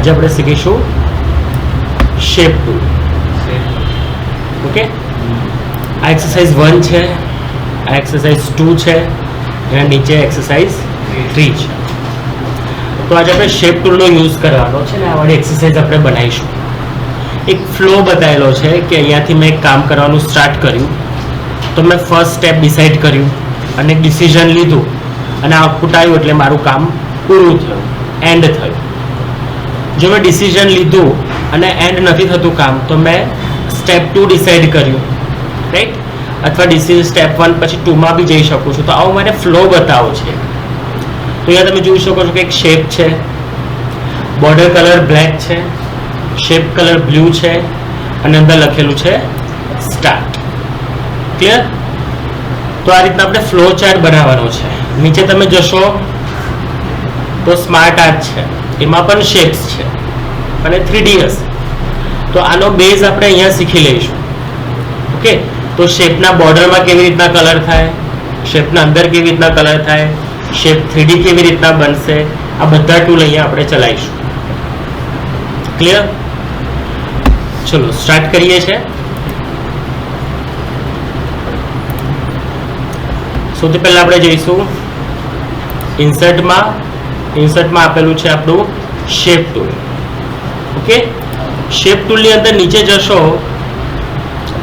આજે આપણે શીખીશું શેપ ટૂલ. ઓકે, આ એક્સરસાઇઝ 1 છે, આ એક્સરસાઇઝ 2 છે, એના નીચે એક્સરસાઇઝ 3 છે. તો આજે આપણે શેપ ટૂલનો યુઝ કરવાનો છે ને આ વાળી એક્સરસાઇઝ આપણે બનાવીશું. એક ફ્લો બતાવેલો છે કે અહીંયાથી મેં કામ કરવાનું સ્ટાર્ટ કર્યું, તો મેં ફર્સ્ટ સ્ટેપ ડિસાઇડ કર્યું અને ડિસિઝન લીધું અને આઉટપુટ આવ્યું એટલે મારું કામ પૂરું થયું, એન્ડ થયું. જો મેં ડિસિઝન લીધું અને એન્ડ નથી થતું કામ, તો મેં સ્ટેપ 2 ડિસાઇડ કર્યું, રાઈટ? અથવા ડિસિઝન સ્ટેપ 1 પછી 2માં બી જઈ શકું છું. તો આવું મને ફ્લો બતાવો છે. તો અહીંયા તમે જોઈ શકો છો કે એક શેપ છે, બોર્ડર કલર બ્લેક છે, શેપ કલર બ્લુ છે અને અંદર લખેલું છે સ્ટાર્ટ. ક્લિયર? તો આ રીતના આપણે ફ્લો ચાર્ટ બનાવવાનો છે. નીચે તમે જશો તો સ્માર્ટ આર્ટ છે, એમાં પણ શેપ્સ છે અને 3D હશે. તો આનો બેઝ આપણે અહીંયા શીખી લઈશું. ઓકે, તો શેપના બોર્ડરમાં કેવી રીતના કલર થાય, શેપના અંદર કેવી રીતના કલર થાય, શેપ 3D કેવી રીતના બનશે, આ બધા ટૂલ અહીંયા આપણે ચલાવીશું. ક્લિયર? ચલો સ્ટાર્ટ કરીએ છીએ. સૌથી પહેલા આપણે જઈશું ઇન્સર્ટમાં આપેલું છે આપણું શેપ ટૂલ. ઓકે, શેપ ટૂલની અંદર નીચે જશો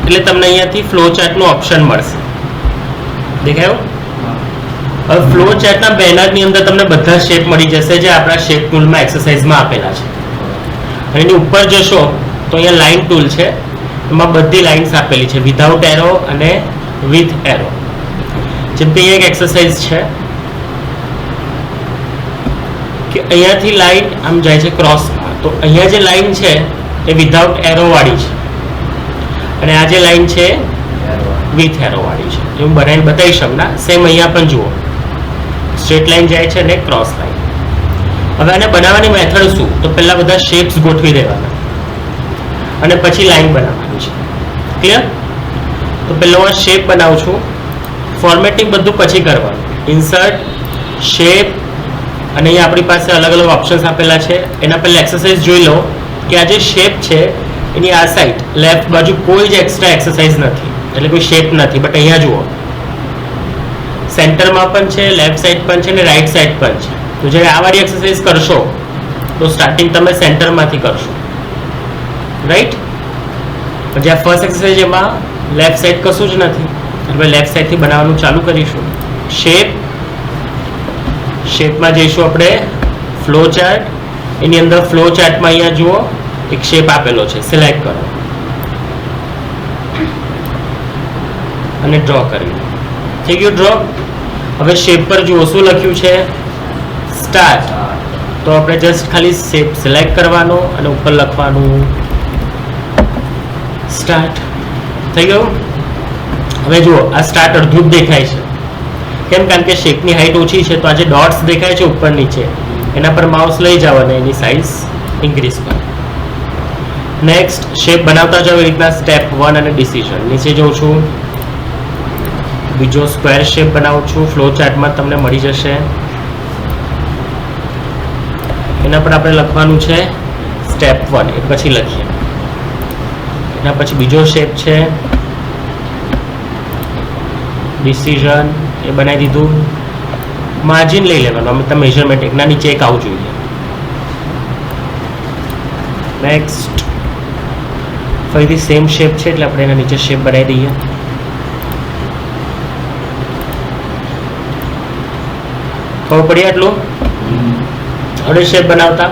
એટલે તમને અહીંયાથી ફ્લો ચાર્ટનું ઓપ્શન મળશે. દેખાયું? હવે ફ્લો ચાર્ટના બેનરની અંદર તમને બધા શેપ મળી જશે જે આપણા શેપ ટૂલમાં એક્સરસાઇઝમાં આપેલા છે. અને એની ઉપર જશો તો અહીંયા લાઇન ટૂલ છે, એમાં બધી લાઇન્સ આપેલી છે, વિધાઉટ એરો અને વિથ એરો. જેમ કે અહીંયા એક એક્સરસાઇઝ છે કે અહીંયાથી લાઇન આમ જાય છે ક્રોસમાં, તો અહીંયા જે લાઇન છે એ વિધાઉટ એરો વાળી છે અને આ જે લાઇન છે વિથ એરો વાળી છે. હું બનાવીને બતાવીશ હમણાં. સેમ અહીંયા પણ જુઓ, સ્ટ્રેટ લાઇન જાય છે અને ક્રોસ લાઇન. હવે આને બનાવવાની મેથડ શું? તો પહેલા બધા શેપ્સ ગોઠવી દેવાના અને પછી લાઇન બનાવવાની છે. ક્લિયર? તો પહેલો હું શેપ બનાવું છું. ફોર્મેટિંગ બધું પછી કરવાનું. ઇન્સર્ટ, શેપ અને અહીંયા આપણી પાસે અલગ અલગ ઓપ્શન્સ આપેલા છે. એના પહેલા એક્સરસાઇઝ જોઈ લો કે આ જે શેપ છે એની આ સાઈડ લેફ્ટ બાજુ કોઈ જ એક્સ્ટ્રા એક્સરસાઇઝ નથી, એટલે કોઈ શેપ નથી. બટ અહીંયા જુઓ સેન્ટરમાં પણ છે, લેફ્ટ સાઈડ પણ છે અને રાઈટ સાઈડ પણ છે. તો જ્યારે આ વાળી એક્સરસાઇઝ કરશો તો સ્ટાર્ટિંગ તમે સેન્ટરમાંથી કરશો, રાઈટ? પછી આ ફર્સ્ટ એક્સરસાઇઝ એમાં લેફ્ટ સાઈડ કશું જ નથી, એટલે લેફ્ટ સાઈડથી બનાવવાનું ચાલુ કરીશું. શેપમાં જઈશું આપણે ફ્લો ચાર્ટ. એની અંદર ફ્લો ચાર્ટમાં અહીંયા જુઓ એક શેપ આપેલો છે, સિલેક્ટ કરો અને ડ્રો કરી. થઈ ગયું ડ્રો. હવે શેપ પર જુઓ શું લખ્યું છે, સ્ટાર્ટ. તો આપણે જસ્ટ ખાલી શેપ સિલેક્ટ કરવાનો અને ઉપર લખવાનું સ્ટાર્ટ. થઈ ગયું. હવે જુઓ આ સ્ટાર્ટ અડધું જ દેખાય છે. કેમ? કારણ કે શેપની હાઈટ ઓછી છે, તો આ જે ડોટ્સ દેખાય છે ઉપર નીચે એના પર માઉસ લઈ જાઓ અને એની સાઇઝ ઇન્ક્રીઝ કરો. નેક્સ્ટ શેપ બનાવતા જાઓ એ રીતના સ્ટેપ 1 અને ડિસિઝન. નીચે જઉં છું, બીજો સ્ક્વેર શેપ બનાવું છું. ફ્લો ચાર્ટમાં તમને મળી જશે. એના પર આપણે લખવાનું છે સ્ટેપ 1, એ પછી લખીએ. એના પછી બીજો શેપ છે ડિસિઝન, એ બનાવી દીધું. માર્જિન લઈ લેવાનું, અમે તમે મેઝરમેન્ટ એકના નીચે એક આવું જોઈએ. નેક્સ્ટ ફરીથી સેમ શેપ છે એટલે આપણે એના નીચે શેપ બનાવી દઈએ. ખબર પડી આટલું? હવે શેપ બનાવતા.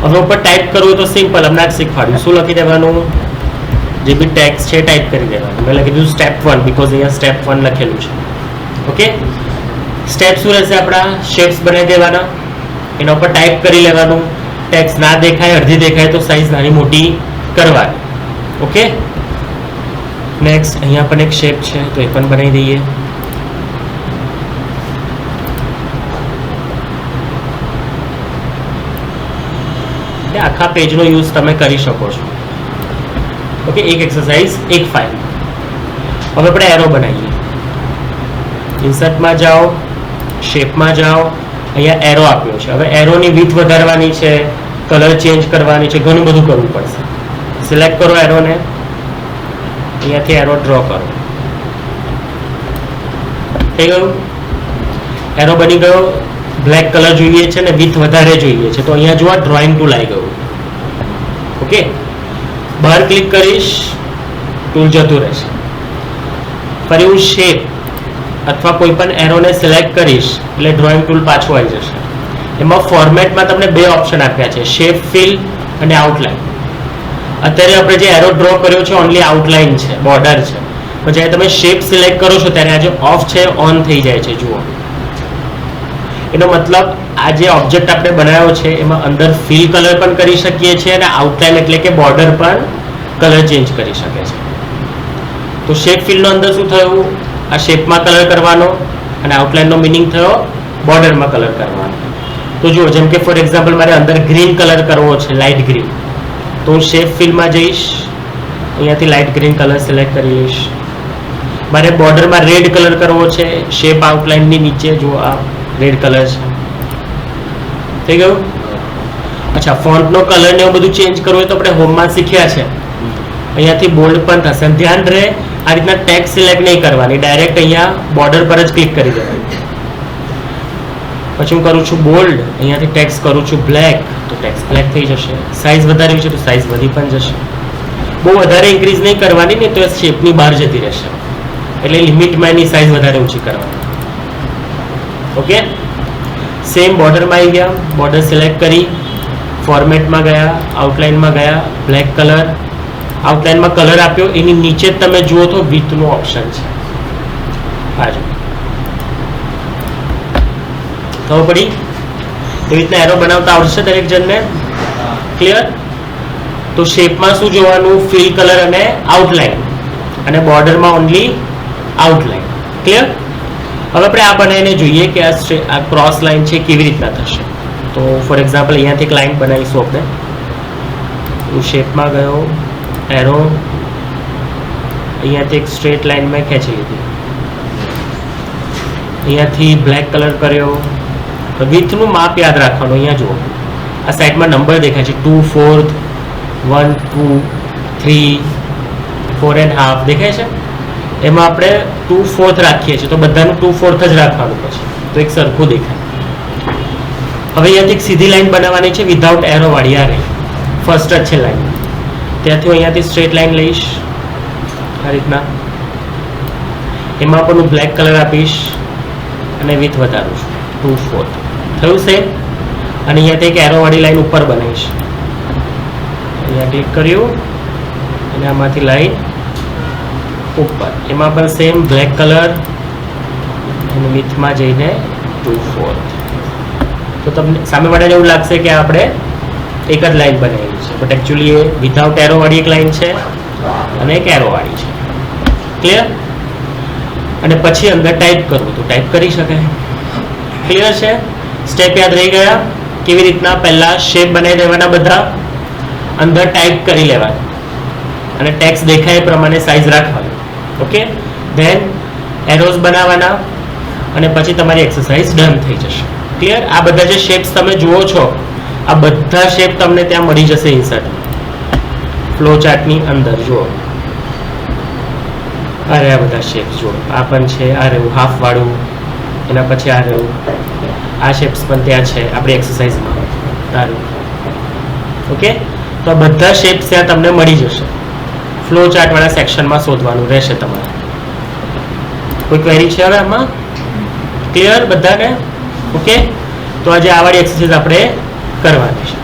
હવે ઉપર ટાઈપ કરવું તો સિમ્પલ, હમણાં જ શીખવાડ્યું. શું લખી દેવાનું? જે બી ટેક્સ્ટ છે ટાઈપ કરી દેવાનું. મેં લખી દીધું સ્ટેપ 1 બીકોઝ અહીંયા સ્ટેપ 1 લખેલું છે. ઓકે, સ્ટેપ શું રહેશે? આપણા શેપ્સ બનાવી દેવાના, એના ઉપર ટાઈપ કરી લેવાનું. ટેક્સ્ટ ના દેખાય, અડધી દેખાય તો સાઈઝ નાની મોટી કરવાની. ઓકે, નેક્સ્ટ અહીંયા પણ એક શેપ છે તો એ પણ બનાવી દઈએ. આખા પેજનો યુઝ તમે કરી શકો છો. ઓકે, એક એક્સરસાઇઝ એક ફાઇલ. હવે આપણે એરો બનાવીએ. ઇન્સર્ટમાં જાઓ, શેપમાં જાઓ, અહીંયા એરો આપ્યો છે. હવે એરોની વિડ્થ વધારવાની છે, કલર ચેન્જ કરવાની છે, ઘણું બધું કરવું પડશે. સિલેક્ટ કરો એરોને, અહીંયાથી એરો ડ્રો કરો. થઈ ગયું? એરો બની ગયો. બ્લેક કલર જોઈએ છે ને વિથ વધારે જોઈએ છે, તો અહીંયા જુઓ ડ્રોઈંગ ટૂલ આવી ગયું. ઓકે, બહાર ક્લિક કરીશ, ટૂલ જતું રહેશે. ફરી હું શેપ અથવા કોઈ પણ એરોને સિલેક્ટ કરીશ એટલે ડ્રોઈંગ ટૂલ પાછું આવી જશે. એમાં ફોર્મેટમાં તમને બે ઓપ્શન આપ્યા છે, શેપ ફિલ અને આઉટલાઇન. અત્યારે આપણે જે એરો ડ્રો કર્યો છે ઓનલી આઉટલાઇન છે, બોર્ડર છે. પણ જ્યારે તમે શેપ સિલેક્ટ કરો છો ત્યારે આ જે ઓફ છે ઓન થઈ જાય છે. જુઓ, એનો મતલબ આ જે ઓબ્જેક્ટ આપણે બનાવ્યો છે એમાં અંદર ફિલ કલર પણ કરી શકીએ છીએ અને આઉટલાઇન એટલે કે બોર્ડર પણ કલર ચેન્જ કરી શકે છે. તો શેપ ફિલનો અંદર શું થયું, આ શેપમાં કલર કરવાનો અને આઉટલાઇનનો મિનિંગ થયો બોર્ડરમાં કલર કરવાનો. તો જુઓ, જેમ કે ફોર એક્ઝામ્પલ મારે અંદર ગ્રીન કલર કરવો છે, લાઇટ ગ્રીન, તો હું શેપ ફિલમાં જઈશ, અહીંયાથી લાઇટ ગ્રીન કલર સિલેક્ટ કરી લઈશ. મારે બોર્ડરમાં રેડ કલર કરવો છે, શેપ આઉટલાઇનની નીચે જુઓ આ રેડ કલર છે. થઈ ગયું? અચ્છા, ફોન્ટનો કલર ને એવું બધું ચેન્જ કરવું હોય તો આપણે હોમમાં શીખ્યા છે, અહીંયાથી બોલ્ડ પણ થશે. ધ્યાન રહે, આ રીતના ટેક્સ્ટ સિલેક્ટ નહીં કરવાની, ડાયરેક્ટ અહીંયા બોર્ડર પર જ ક્લિક કરી દેવાની. પછી હું કરું છું બોલ્ડ, અહીંયાથી ટેક્સ્ટ કરું છું બ્લેક, તો ટેક્સ્ટ બ્લેક થઈ જશે. સાઇઝ વધારવી છે તો સાઇઝ વધી પણ જશે. બહુ વધારે ઇન્ક્રીઝ નહીં કરવાની, નહીં તો એ શેપની બહાર જતી રહેશે. એટલે લિમિટમાં એની સાઇઝ વધારે ઓછી કરવાની. ઓકે, સેમ બોર્ડરમાં આવી ગયા, બોર્ડર સિલેક્ટ કરી, ફોર્મેટમાં ગયા, આઉટલાઇનમાં ગયા, બ્લેક કલર, આઉટલાઇનમાં કલર આપ્યો, એની નીચે તમે જુઓ તો વિથનું ઓપ્શન છે. બાજુ ખબર પડી? એવી રીતના એરો બનાવતા આવડશે દરેક જણને? ક્લિયર? તો શેપમાં શું જોવાનું, ફિલ કલર અને આઉટલાઇન, અને બોર્ડરમાં ઓનલી આઉટલાઇન. ક્લિયર? હવે આપણે આ બનાવીને જોઈએ કે આ ક્રોસ લાઇન છે કેવી રીતના થશે. તો ફોર એક્ઝામ્પલ અહીંયાથી એક લાઇન બનાવીશું આપણે. હું શેપમાં ગયો, એરો, અહીંયાથી એક સ્ટ્રેટ લાઇન મેં ખેંચી લીધી, અહીંયાથી બ્લેક કલર કર્યો. વિથનું માપ યાદ રાખવાનું. અહીંયા જુઓ, આ સાઈડમાં નંબર દેખાય છે, 2/4, 1, 2, 3, 4.5 દેખાય છે. એમાં આપણે 2/4 રાખીએ છીએ, તો બધાનું 2/4 જ રાખવાનું પછી, તો એક સરખું દેખાય. હવે અહીંયાથી એક સીધી લાઈન બનાવવાની છે વિધાઉટ એરો વાળી. આ રહી ફર્સ્ટ જ છે લાઈન. ત્યાંથી હું અહીંયાથી સ્ટ્રેટ લાઈન લઈશ આ રીતના. એમાં પણ હું બ્લેક કલર આપીશ અને વિથ વધારું છું 2/4. થયું સેમ? અને અહીંયાથી એક એરો વાળી લાઈન ઉપર બનાવીશ. અહીંયા ક્લિક કર્યું અને આમાંથી લાઈન ઉપર, એમાં પણ સેમ બ્લેક કલર અને વિથમાં જઈને 2/4. તો તમને સામેવાળાને એવું લાગશે કે આપણે એક જ લાઈન બનાવેલી છે, but actually A without arrow વાળી એક લાઈન છે અને એક એરો વાળી છે. ક્લિયર? અને પછી અંદર ટાઈપ કરવું તો ટાઈપ કરી શકાય. ક્લિયર છે? સ્ટેપ યાદ રહી ગયા? કેવી રીતના? પહેલા શેપ બનાવી દેવાના, બધા અંદર ટાઈપ કરી લેવાના અને ટેક્સ્ટ દેખાય એ પ્રમાણે સાઇઝ રાખવાની. ઓકે, ધેન એરોઝ બનાવવાના અને પછી તમારી એક્સરસાઇઝ ડન થઈ જશે. ક્લિયર? આ બધા જે શેપ્સ તમે જુઓ છો, આ બધા શેપ તમને ત્યાં મળી જશે ઇન્સર્ટ ફ્લો ચાર્ટની અંદર. જુઓ, અરે આ બધા શેપ્સ જુઓ, આ પણ છે, આ રહ્યું હાફ વાળું, એના પછી આ રહ્યું, આ શેપ્સ પણ ત્યાં છે આપણી એક્સરસાઇઝમાં. સારું, ઓકે. તો આ બધા શેપ્સ ત્યાં તમને મળી જશે. ફ્લો ચાર્ટવાળા સેક્શનમાં શોધવાનું રહેશે તમારે. કોઈ ક્વેરી છે હવે આમાં? ક્લિયર બધાને? ઓકે, તો આજે આ વાળી એક્સરસાઇઝ આપણે કરવાની છે.